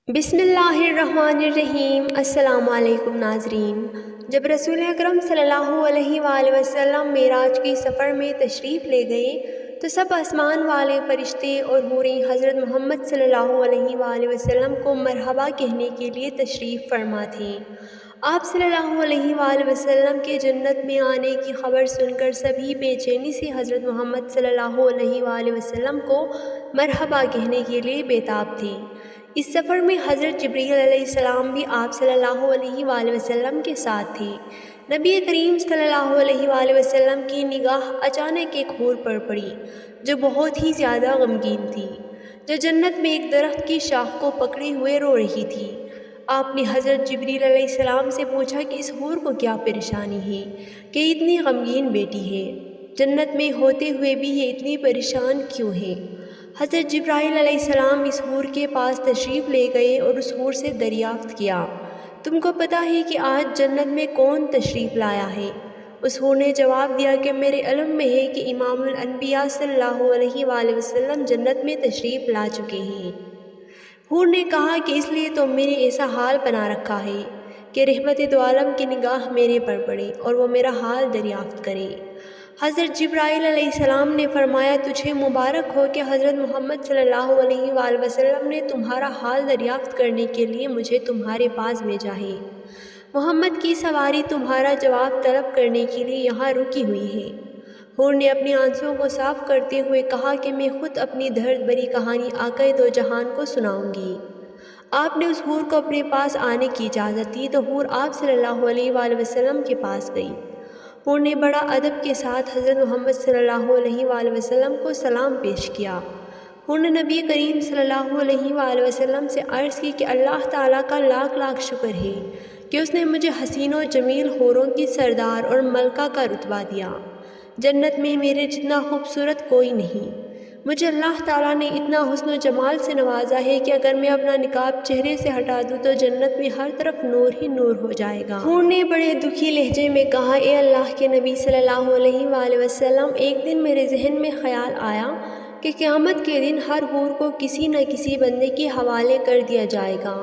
بسم اللہ الرحمن الرحیم۔ السلام علیکم ناظرین۔ جب رسول اکرم صلی اللہ علیہ وآلہ وسلم معراج کے سفر میں تشریف لے گئے تو سب آسمان والے فرشتے اور حوریں حضرت محمد صلی اللہ علیہ وآلہ وسلم کو مرحبا کہنے کے لیے تشریف فرما تھیں۔ آپ صلی اللہ علیہ وآلہ وسلم کے جنت میں آنے کی خبر سن کر سبھی بے چینی سے حضرت محمد صلی اللہ علیہ وآلہ وسلم کو مرحبا کہنے کے لیے بےتاب تھے۔ اس سفر میں حضرت جبریل علیہ السلام بھی آپ صلی اللہ علیہ وآلہ وسلم کے ساتھ تھے۔ نبی کریم صلی اللہ علیہ وآلہ وسلم کی نگاہ اچانک ایک حور پر پڑی جو بہت ہی زیادہ غمگین تھی، جو جنت میں ایک درخت کی شاخ کو پکڑے ہوئے رو رہی تھی۔ آپ نے حضرت جبریل علیہ السلام سے پوچھا کہ اس حور کو کیا پریشانی ہے کہ اتنی غمگین بیٹی ہے، جنت میں ہوتے ہوئے بھی یہ اتنی پریشان کیوں ہے؟ حضرت جبرائیل علیہ السلام اس حور کے پاس تشریف لے گئے اور اس حور سے دریافت کیا، تم کو پتہ ہے کہ آج جنت میں کون تشریف لایا ہے؟ اس حور نے جواب دیا کہ میرے علم میں ہے کہ امام الانبیاء صلی اللہ علیہ وآلہ وسلم جنت میں تشریف لا چکے ہیں۔ حور نے کہا کہ اس لیے تو میں نے ایسا حال بنا رکھا ہے کہ رحمت دو عالم کی نگاہ میرے پر پڑے اور وہ میرا حال دریافت کرے۔ حضرت جبرائیل علیہ السلام نے فرمایا، تجھے مبارک ہو کہ حضرت محمد صلی اللہ علیہ وآلہ وسلم نے تمہارا حال دریافت کرنے کے لیے مجھے تمہارے پاس بھیجا ہے۔ محمد کی سواری تمہارا جواب طلب کرنے کے لیے یہاں رکی ہوئی ہے۔ حور نے اپنی آنسوں کو صاف کرتے ہوئے کہا کہ میں خود اپنی درد بری کہانی آقا دو جہان کو سناؤں گی۔ آپ نے اس حور کو اپنے پاس آنے کی اجازت دی تو حور آپ صلی اللہ علیہ وآلہ وسلم کے پاس گئی۔ حور نے بڑا ادب کے ساتھ حضرت محمد صلی اللہ علیہ وآلہ وسلم کو سلام پیش کیا۔ حور نے نبی کریم صلی اللہ علیہ وآلہ وسلم سے عرض کی کہ اللہ تعالیٰ کا لاکھ لاکھ شکر ہے کہ اس نے مجھے حسین و جمیل حوروں کی سردار اور ملکہ کا رتبہ دیا۔ جنت میں میرے جتنا خوبصورت کوئی نہیں۔ مجھے اللہ تعالیٰ نے اتنا حسن و جمال سے نوازا ہے کہ اگر میں اپنا نقاب چہرے سے ہٹا دوں تو جنت میں ہر طرف نور ہی نور ہو جائے گا۔ حور نے بڑے دکھی لہجے میں کہا، اے اللہ کے نبی صلی اللہ علیہ وآلہ وسلم، ایک دن میرے ذہن میں خیال آیا کہ قیامت کے دن ہر حور کو کسی نہ کسی بندے کے حوالے کر دیا جائے گا۔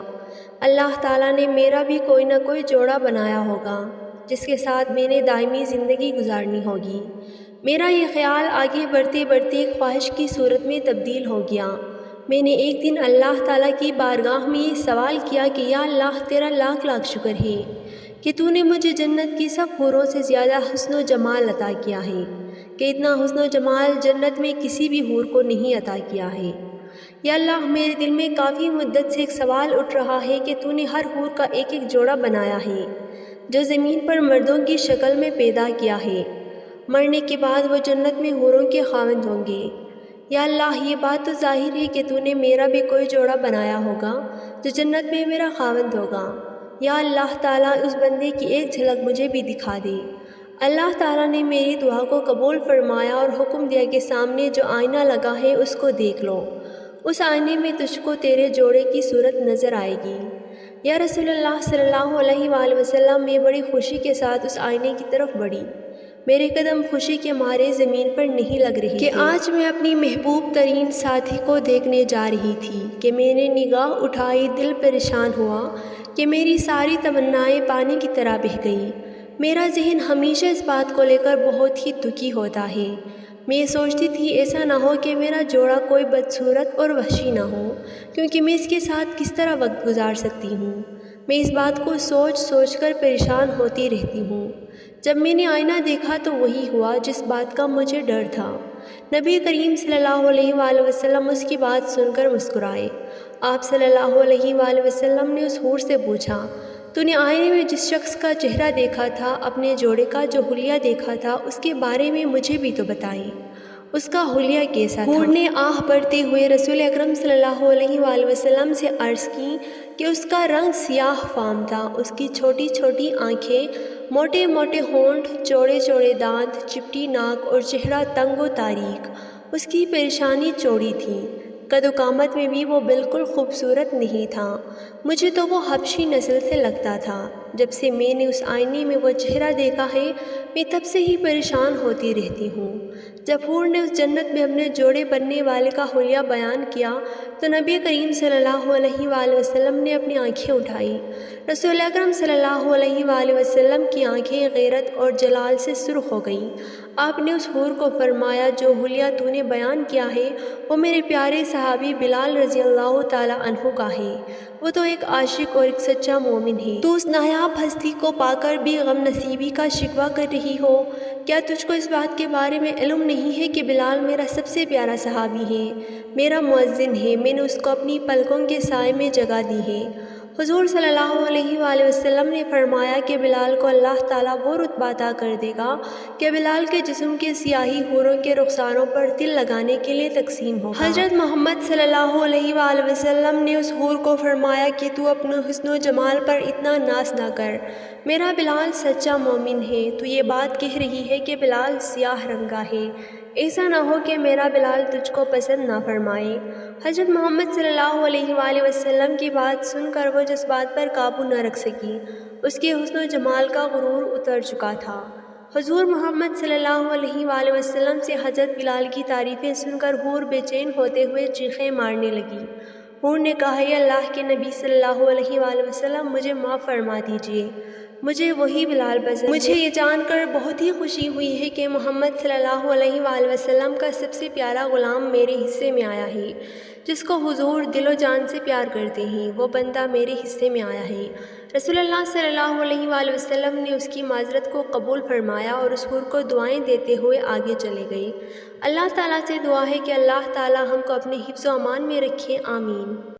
اللہ تعالیٰ نے میرا بھی کوئی نہ کوئی جوڑا بنایا ہوگا جس کے ساتھ میں نے دائمی زندگی گزارنی ہوگی۔ میرا یہ خیال آگے بڑھتے بڑھتے ایک خواہش کی صورت میں تبدیل ہو گیا۔ میں نے ایک دن اللہ تعالیٰ کی بارگاہ میں یہ سوال کیا کہ یا اللہ، تیرا لاکھ لاکھ شکر ہے کہ تو نے مجھے جنت کی سب حوروں سے زیادہ حسن و جمال عطا کیا ہے، کہ اتنا حسن و جمال جنت میں کسی بھی حور کو نہیں عطا کیا ہے۔ یا اللہ، میرے دل میں کافی مدت سے ایک سوال اٹھ رہا ہے کہ تو نے ہر حور کا ایک ایک جوڑا بنایا ہے جو زمین پر مردوں کی شکل میں پیدا کیا ہے، مرنے کے بعد وہ جنت میں حوروں کے خاوند ہوں گے۔ یا اللہ، یہ بات تو ظاہر ہے کہ تو نے میرا بھی کوئی جوڑا بنایا ہوگا جو جنت میں میرا خاوند ہوگا۔ یا اللہ تعالیٰ، اس بندے کی ایک جھلک مجھے بھی دکھا دے۔ اللہ تعالیٰ نے میری دعا کو قبول فرمایا اور حکم دیا کہ سامنے جو آئینہ لگا ہے اس کو دیکھ لو، اس آئینے میں تجھ کو تیرے جوڑے کی صورت نظر آئے گی۔ یا رسول اللہ صلی اللہ علیہ وآلہ وسلم، میں بڑی خوشی کے ساتھ اس آئینے کی طرف بڑھی۔ میرے قدم خوشی کے مارے زمین پر نہیں لگ رہی کہ آج میں اپنی محبوب ترین ساتھی کو دیکھنے جا رہی تھی کہ میں نے نگاہ اٹھائی، دل پریشان ہوا کہ میری ساری تمنائیں پانی کی طرح بہہ گئیں۔ میرا ذہن ہمیشہ اس بات کو لے کر بہت ہی دکھی ہوتا ہے۔ میں سوچتی تھی ایسا نہ ہو کہ میرا جوڑا کوئی بدصورت اور وحشی نہ ہو، کیونکہ میں اس کے ساتھ کس طرح وقت گزار سکتی ہوں۔ میں اس بات کو سوچ سوچ کر پریشان ہوتی رہتی ہوں۔ جب میں نے آئینہ دیکھا تو وہی ہوا جس بات کا مجھے ڈر تھا۔ نبی کریم صلی اللہ علیہ وآلہ وسلم اس کی بات سن کر مسکرائے۔ آپ صلی اللہ علیہ وآلہ وسلم نے اس حور سے پوچھا، تو نے آئینے میں جس شخص کا چہرہ دیکھا تھا، اپنے جوڑے کا جو حلیہ دیکھا تھا، اس کے بارے میں مجھے بھی تو بتائیں، اس کا حلیہ کیسا تھا؟ حور نے آہ بھرتے ہوئے رسول اکرم صلی اللہ علیہ وآلہ وسلم سے عرض کی کہ اس کا رنگ سیاہ فام تھا، اس کی چھوٹی چھوٹی آنکھیں، موٹے موٹے ہونٹ، چوڑے چوڑے دانت، چپٹی ناک اور چہرہ تنگ و تاریک۔ اس کی پریشانی چوڑی تھی، قد و قامت میں بھی وہ بالکل خوبصورت نہیں تھا۔ مجھے تو وہ حبشی نسل سے لگتا تھا۔ جب سے میں نے اس آئینے میں وہ چہرہ دیکھا ہے، میں تب سے ہی پریشان ہوتی رہتی ہوں۔ جب حور نے اس جنت میں اپنے جوڑے بننے والے کا حلیہ بیان کیا تو نبی کریم صلی اللہ علیہ وآلہ وسلم نے اپنی آنکھیں اٹھائی۔ رسول اکرم صلی اللہ علیہ وآلہ وسلم کی آنکھیں غیرت اور جلال سے سرخ ہو گئیں۔ آپ نے اس حور کو فرمایا، جو حلیہ تو نے بیان کیا ہے وہ میرے پیارے صحابی بلال رضی اللہ تعالی عنہ کا ہے۔ وہ تو ایک عاشق اور ایک سچا مومن ہے۔ تو اس نایاب ہستی کو پا کر بھی غم نصیبی کا شکوہ کر رہی ہو؟ کیا تجھ کو اس بات کے بارے میں علم نہیں ہے کہ بلال میرا سب سے پیارا صحابی ہے، میرا مؤذن ہے، میں نے اس کو اپنی پلکوں کے سائے میں جگہ دی ہے۔ حضور صلی اللہ علیہ وآلہ وسلم نے فرمایا کہ بلال کو اللہ تعالیٰ وہ رتبہ عطا کر دے گا کہ بلال کے جسم کے سیاہی حوروں کے رخساروں پر تل لگانے کے لیے تقسیم ہوگا۔ حضرت محمد صلی اللہ علیہ وآلہ وسلم نے اس حور کو فرمایا کہ تو اپنے حسن و جمال پر اتنا ناز نہ کر، میرا بلال سچا مومن ہے۔ تو یہ بات کہہ رہی ہے کہ بلال سیاہ رنگا ہے، ایسا نہ ہو کہ میرا بلال تجھ کو پسند نہ فرمائے۔ حضرت محمد صلی اللہ علیہ وآلہ وسلم کی بات سن کر وہ جذبات پر قابو نہ رکھ سکی، اس کے حسن و جمال کا غرور اتر چکا تھا۔ حضور محمد صلی اللہ علیہ وآلہ وسلم سے حضرت بلال کی تعریفیں سن کر حور بے چین ہوتے ہوئے چیخیں مارنے لگی۔ حور نے کہا، اے اللہ کے نبی صلی اللہ علیہ وآلہ وسلم، مجھے معاف فرما دیجیے، مجھے وہی بلال پسند ہے۔ مجھے یہ جان کر بہت ہی خوشی ہوئی ہے کہ محمد صلی اللہ علیہ وآلہ وسلم کا سب سے پیارا غلام میرے حصے میں آیا ہے، جس کو حضور دل و جان سے پیار کرتے ہیں، وہ بندہ میرے حصے میں آیا ہے۔ رسول اللہ صلی اللہ علیہ وآلہ وسلم نے اس کی معذرت کو قبول فرمایا اور اس حور کو دعائیں دیتے ہوئے آگے چلے گئے۔ اللہ تعالیٰ سے دعا ہے کہ اللہ تعالیٰ ہم کو اپنے حفظ و امان میں رکھے، آمین۔